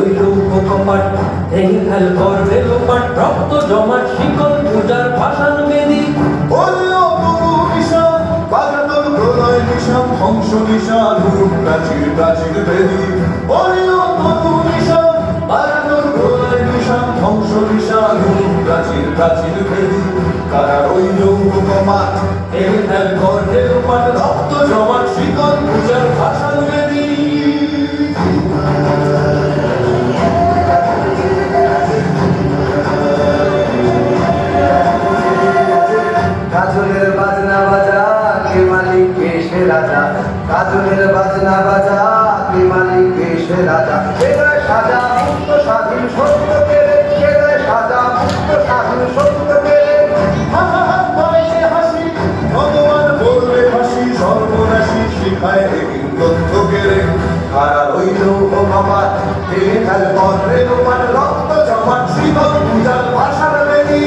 রইল কপাট ভেঙে ফেল করবে লোপাট রক্ত জমাট শিকল পূজার ভাষান বেদি বললো তবু নিশান বাজাতন প্রলয় নিশান ধ্বংস নিশান রূপ প্রাচীর প্রাচীর বেদি বললো তবু নিশান বাজাতন প্রলয় নিশান ধ্বংস নিশান রূপ প্রাচীর প্রাচীর বেদি কারা রইল কপাট ভেঙে ফেল করবে লোপাট রক্ত জমাট শিকল পূজার ভাষান বেদি কাজলের বাজনা বাজা কে মালিক কে সে রাজা কাজলের বাজনা বাজা কে মালিক কে সে রাজা কেদায় সাজা মুক্ত স্বাধীন সত্য পেরে কেদায় সাজা মুক্ত স্বাধীন সত্য পেরে হাহাহাত বয়সে হাসি ভগবান বলবে হাসি সর্বনাশী শিখায় এদিন তথ্য কেড়ে কারা রইল কপাট ভেঙে ফেল করবে লোপাট রক্ত জমাট শিকল পূজার ভাষার বেদি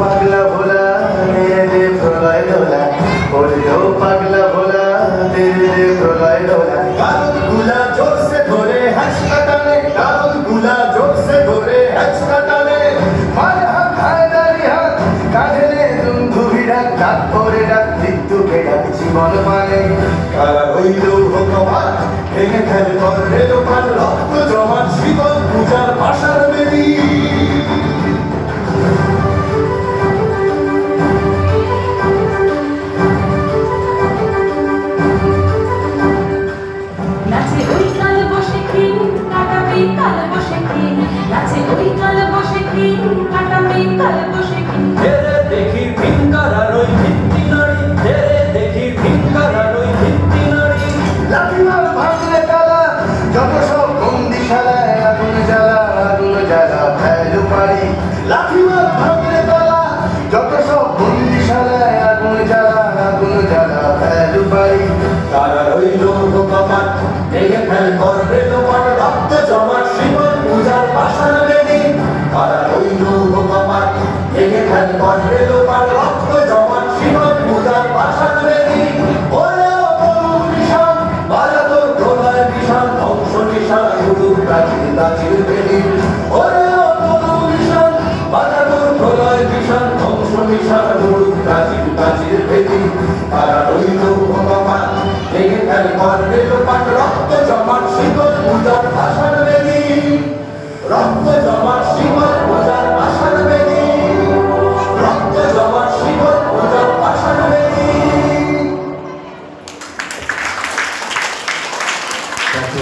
পাগলা ভোলা রে প্রলয় দোলা ওরে ও পাগলা ভোলা রে প্রলয় দোলা কারণ গুলা জোরসে ধরে হাঁচকা টানে কারণ গুলা জোরসে ধরে হাঁচকা টানে মার হাত হায় দাঁড়ি হাত কাঁধে রে দুন্ধুবি ডাক ডাক করে ডাক মৃত্যুকে ডাক জীবন মানে কারা রইল কপাট ভেঙে ফেল করবে লোপাট রক্ত জমাট শিকল পূজার ভাষার বেদি নাচে ওই কাল বসে কি কাটাবে কাল বসে কি নাচে ওই কাল বসে কি কাটাবে কাল বসে কি ধীরে দেখি ভিঙ্গার আর ওই ভিত্তি নারী ধীরে দেখি ভিঙ্গার আর ওই ভিত্তি নারী লাঠিমাল ভাঙলে তালা যত সব বন্দিশালায় আগুন জ্বালা ফেলু পারি লাঠিমাল ভাঙলে তালা যত সব বন্দিশালায় আগুন জ্বালা ফেলু পারি কারা রইল কপাট ভেঙে ফেল করবে লোপাট রক্ত জমাট শিকল পূজার ভাষান বেদি কারা রইল কপাট ভেঙে ফেল করবে লোপাট রক্ত জমাট শিকল পূজার ভাষান বেদি ওরে ও তরু নিশান বাজাতোর প্রলয় নিশান ধ্বংস নিশান গুরু প্রাচীর প্রাচীর বেদি ওরে ও তরু নিশান বাজাতোর প্রলয় নিশান ধ্বংস নিশান গুরু প্রাচীর প্রাচীর বেদি কারা রইল কপাট ভেঙে ফেল করবে লোপাট রক্ত জমাট শিকল পূজার ভাষান বেদি রক্ত